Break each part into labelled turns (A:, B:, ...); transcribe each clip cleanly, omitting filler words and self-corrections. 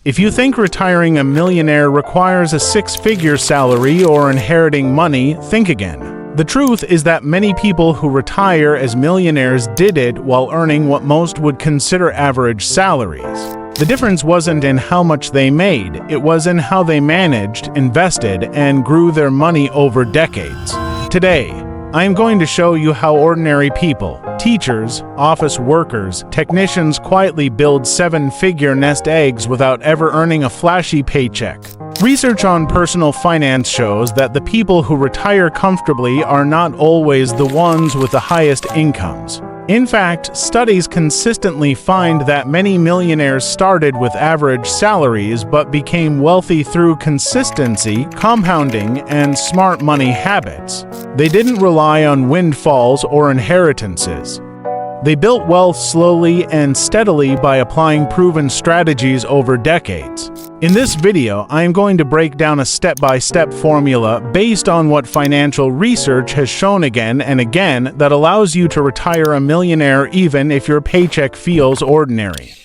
A: If you think retiring a millionaire requires a six-figure salary or inheriting money, think again. The truth is that many people who retire as millionaires did it while earning what most would consider average salaries. The difference wasn't in how much they made, it was in how they managed, invested, and grew their money over decades. Today, I am going to show you how ordinary people, teachers, office workers, technicians quietly build seven-figure nest eggs without ever earning a flashy paycheck. Research on personal finance shows that the people who retire comfortably are not always the ones with the highest incomes. In fact, studies consistently find that many millionaires started with average salaries but became wealthy through consistency, compounding, and smart money habits. They didn't rely on windfalls or inheritances. They built wealth slowly and steadily by applying proven strategies over decades. In this video, I am going to break down a step-by-step formula based on what financial research has shown again and again that allows you to retire a millionaire even if your paycheck feels ordinary.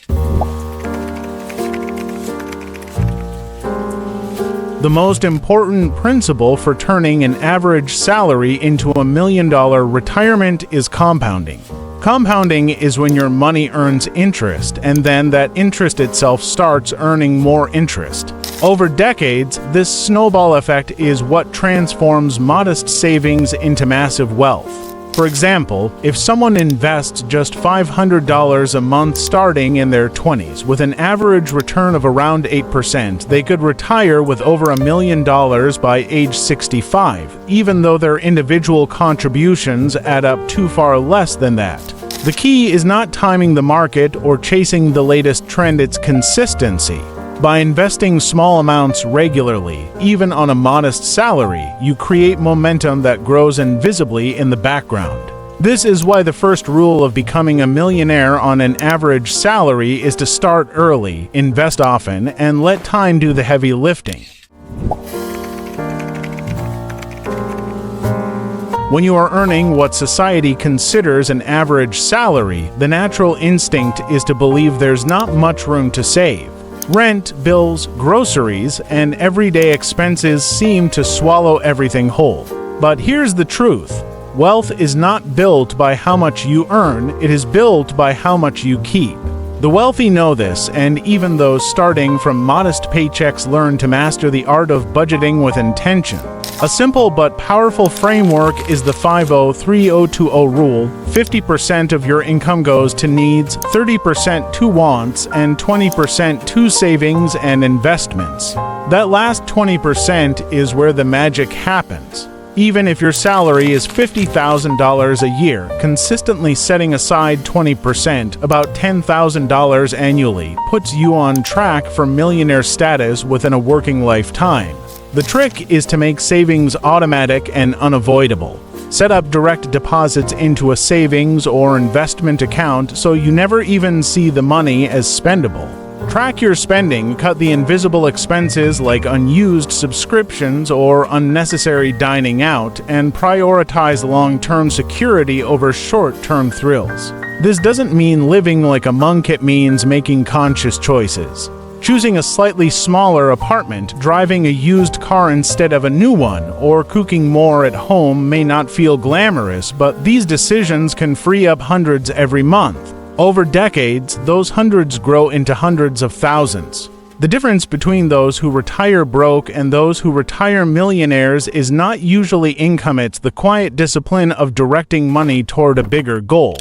A: The most important principle for turning an average salary into a $1 million retirement is compounding. Compounding is when your money earns interest, and then that interest itself starts earning more interest. Over decades, this snowball effect is what transforms modest savings into massive wealth. For example, if someone invests just $500 a month starting in their 20s with an average return of around 8%, they could retire with over $1 million by age 65, even though their individual contributions add up too far less than that. The key is not timing the market or chasing the latest trend, it's consistency. By investing small amounts regularly, even on a modest salary, you create momentum that grows invisibly in the background. This is why the first rule of becoming a millionaire on an average salary is to start early, invest often, and let time do the heavy lifting. When you are earning what society considers an average salary, the natural instinct is to believe there's not much room to save. Rent, bills, groceries, and everyday expenses seem to swallow everything whole. But here's the truth. Wealth is not built by how much you earn, it is built by how much you keep. The wealthy know this, and even those starting from modest paychecks learn to master the art of budgeting with intention. A simple but powerful framework is the 50-30-20 rule. 50% of your income goes to needs, 30% to wants, and 20% to savings and investments. That last 20% is where the magic happens. Even if your salary is $50,000 a year, consistently setting aside 20%, about $10,000 annually, puts you on track for millionaire status within a working lifetime. The trick is to make savings automatic and unavoidable. Set up direct deposits into a savings or investment account so you never even see the money as spendable. Track your spending, cut the invisible expenses like unused subscriptions or unnecessary dining out, and prioritize long-term security over short-term thrills. This doesn't mean living like a monk, it means making conscious choices. Choosing a slightly smaller apartment, driving a used car instead of a new one, or cooking more at home may not feel glamorous, but these decisions can free up hundreds every month. Over decades, those hundreds grow into hundreds of thousands. The difference between those who retire broke and those who retire millionaires is not usually income, it's the quiet discipline of directing money toward a bigger goal.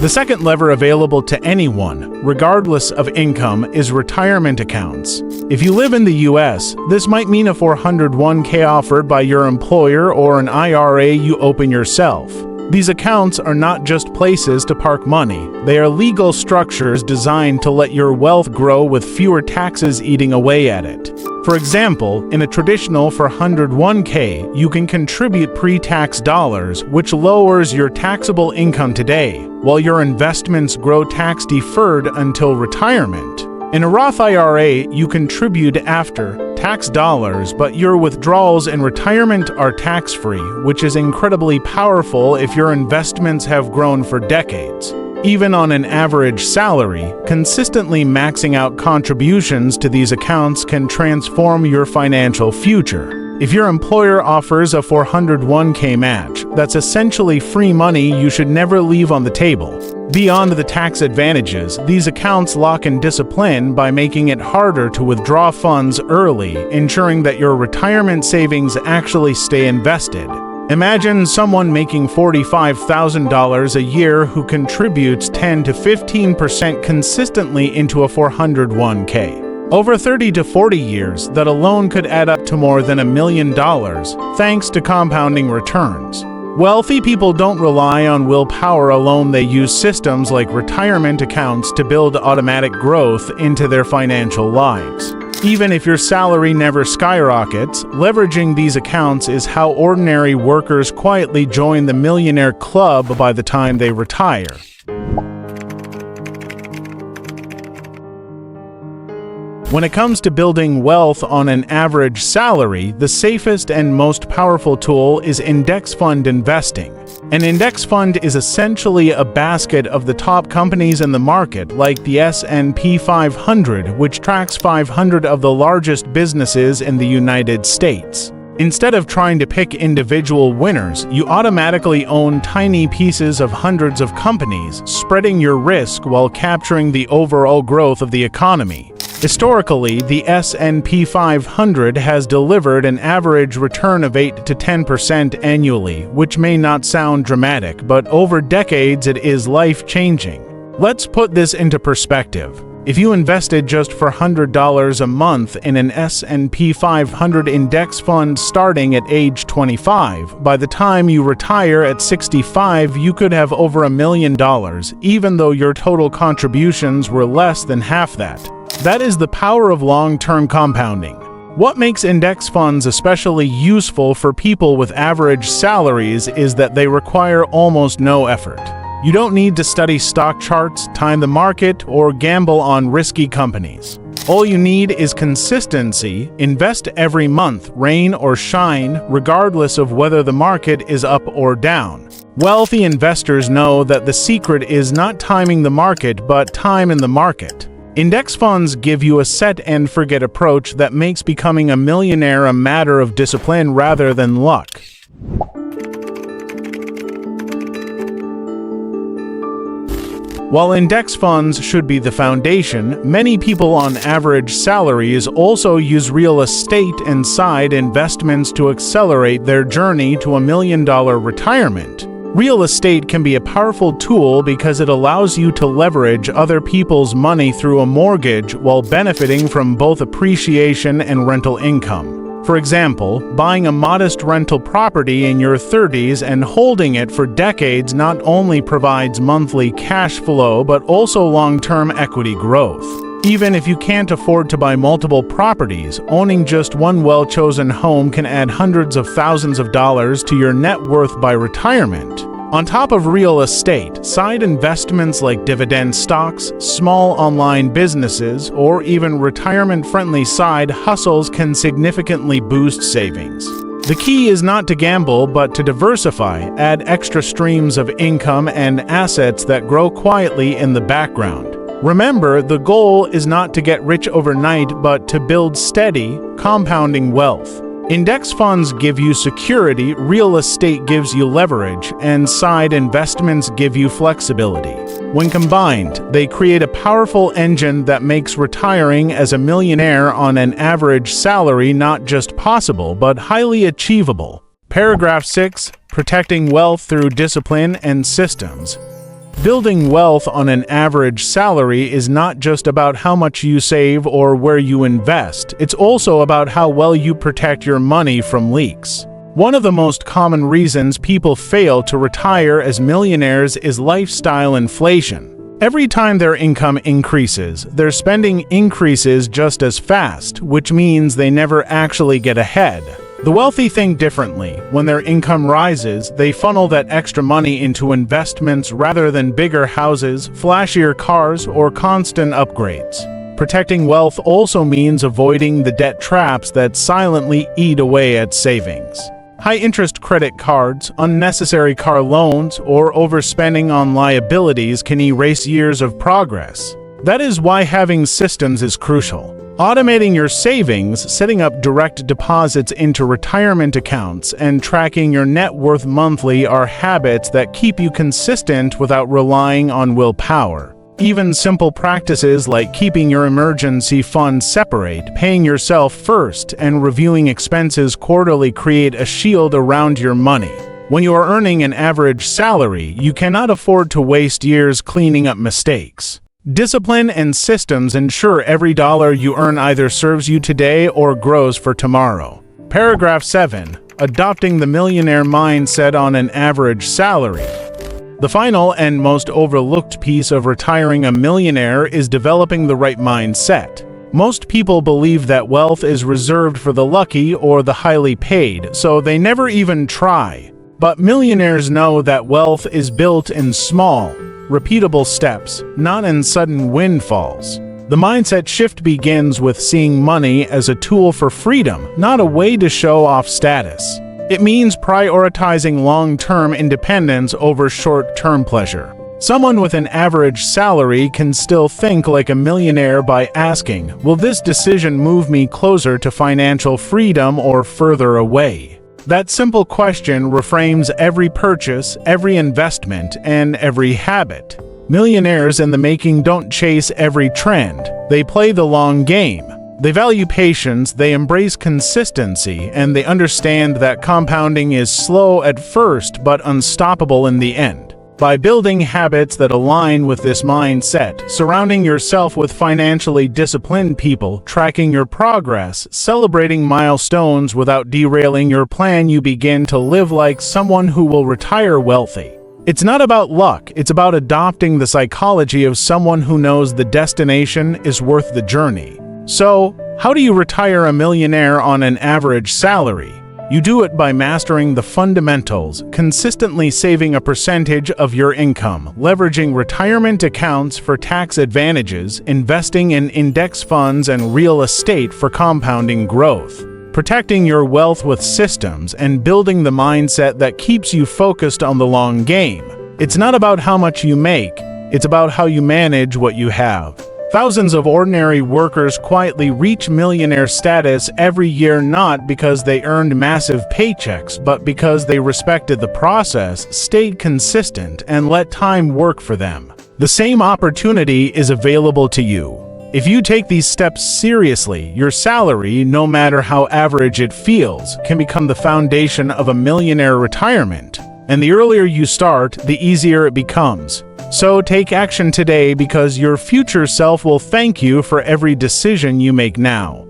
A: The second lever available to anyone, regardless of income, is retirement accounts. If you live in the US, this might mean a 401k offered by your employer or an IRA you open yourself. These accounts are not just places to park money, they are legal structures designed to let your wealth grow with fewer taxes eating away at it. For example, in a traditional 401k, you can contribute pre-tax dollars, which lowers your taxable income today, while your investments grow tax-deferred until retirement. In a Roth IRA, you contribute after tax dollars, but your withdrawals in retirement are tax-free, which is incredibly powerful if your investments have grown for decades. Even on an average salary, consistently maxing out contributions to these accounts can transform your financial future. If your employer offers a 401k match, that's essentially free money you should never leave on the table. Beyond the tax advantages, these accounts lock in discipline by making it harder to withdraw funds early, ensuring that your retirement savings actually stay invested. Imagine someone making $45,000 a year who contributes 10 to 15% consistently into a 401k. Over 30 to 40 years, that alone could add up to more than $1 million, thanks to compounding returns. Wealthy people don't rely on willpower alone. They use systems like retirement accounts to build automatic growth into their financial lives. Even if your salary never skyrockets, leveraging these accounts is how ordinary workers quietly join the millionaire club by the time they retire. When it comes to building wealth on an average salary, the safest and most powerful tool is index fund investing. An index fund is essentially a basket of the top companies in the market, like the S&P 500, which tracks 500 of the largest businesses in the United States. Instead of trying to pick individual winners, you automatically own tiny pieces of hundreds of companies, spreading your risk while capturing the overall growth of the economy. Historically, the S&P 500 has delivered an average return of 8 to 10% annually, which may not sound dramatic, but over decades it is life-changing. Let's put this into perspective. If you invested just for $100 a month in an S&P 500 index fund starting at age 25, by the time you retire at 65, you could have over $1 million, even though your total contributions were less than half that. That is the power of long-term compounding. What makes index funds especially useful for people with average salaries is that they require almost no effort. You don't need to study stock charts, time the market, or gamble on risky companies. All you need is consistency. Invest every month, rain or shine, regardless of whether the market is up or down. Wealthy investors know that the secret is not timing the market, but time in the market. Index funds give you a set-and-forget approach that makes becoming a millionaire a matter of discipline rather than luck. While index funds should be the foundation, many people on average salaries also use real estate and side investments to accelerate their journey to $1 million retirement. Real estate can be a powerful tool because it allows you to leverage other people's money through a mortgage while benefiting from both appreciation and rental income. For example, buying a modest rental property in your 30s and holding it for decades not only provides monthly cash flow but also long-term equity growth. Even if you can't afford to buy multiple properties, owning just one well-chosen home can add hundreds of thousands of dollars to your net worth by retirement. On top of real estate, side investments like dividend stocks, small online businesses, or even retirement-friendly side hustles can significantly boost savings. The key is not to gamble, but to diversify, add extra streams of income and assets that grow quietly in the background. Remember, the goal is not to get rich overnight, but to build steady, compounding wealth. Index funds give you security, real estate gives you leverage, and side investments give you flexibility. When combined, they create a powerful engine that makes retiring as a millionaire on an average salary not just possible, but highly achievable. Paragraph 6. Protecting wealth through discipline and systems. Building wealth on an average salary is not just about how much you save or where you invest. It's also about how well you protect your money from leaks. One of the most common reasons people fail to retire as millionaires is lifestyle inflation. Every time their income increases, their spending increases just as fast, which means they never actually get ahead. The wealthy think differently. When their income rises, they funnel that extra money into investments rather than bigger houses, flashier cars, or constant upgrades. Protecting wealth also means avoiding the debt traps that silently eat away at savings. High-interest credit cards, unnecessary car loans, or overspending on liabilities can erase years of progress. That is why having systems is crucial. Automating your savings, setting up direct deposits into retirement accounts, and tracking your net worth monthly are habits that keep you consistent without relying on willpower. Even simple practices like keeping your emergency fund separate, paying yourself first, and reviewing expenses quarterly create a shield around your money. When you are earning an average salary, you cannot afford to waste years cleaning up mistakes. Discipline and systems ensure every dollar you earn either serves you today or grows for tomorrow. Paragraph 7. Adopting the millionaire mindset on an average salary. The final and most overlooked piece of retiring a millionaire is developing the right mindset. Most people believe that wealth is reserved for the lucky or the highly paid, so they never even try. But millionaires know that wealth is built in small, repeatable steps, not in sudden windfalls. The mindset shift begins with seeing money as a tool for freedom, not a way to show off status. It means prioritizing long-term independence over short-term pleasure. Someone with an average salary can still think like a millionaire by asking, will this decision move me closer to financial freedom or further away? That simple question reframes every purchase, every investment, and every habit. Millionaires in the making don't chase every trend. They play the long game. They value patience, they embrace consistency, and they understand that compounding is slow at first but unstoppable in the end. By building habits that align with this mindset, surrounding yourself with financially disciplined people, tracking your progress, celebrating milestones without derailing your plan, you begin to live like someone who will retire wealthy. It's not about luck, it's about adopting the psychology of someone who knows the destination is worth the journey. So, how do you retire a millionaire on an average salary? You do it by mastering the fundamentals, consistently saving a percentage of your income, leveraging retirement accounts for tax advantages, investing in index funds and real estate for compounding growth, protecting your wealth with systems, and building the mindset that keeps you focused on the long game. It's not about how much you make, it's about how you manage what you have. Thousands of ordinary workers quietly reach millionaire status every year not because they earned massive paychecks, but because they respected the process, stayed consistent, and let time work for them. The same opportunity is available to you. If you take these steps seriously, your salary, no matter how average it feels, can become the foundation of a millionaire retirement. And the earlier you start, the easier it becomes. So take action today because your future self will thank you for every decision you make now.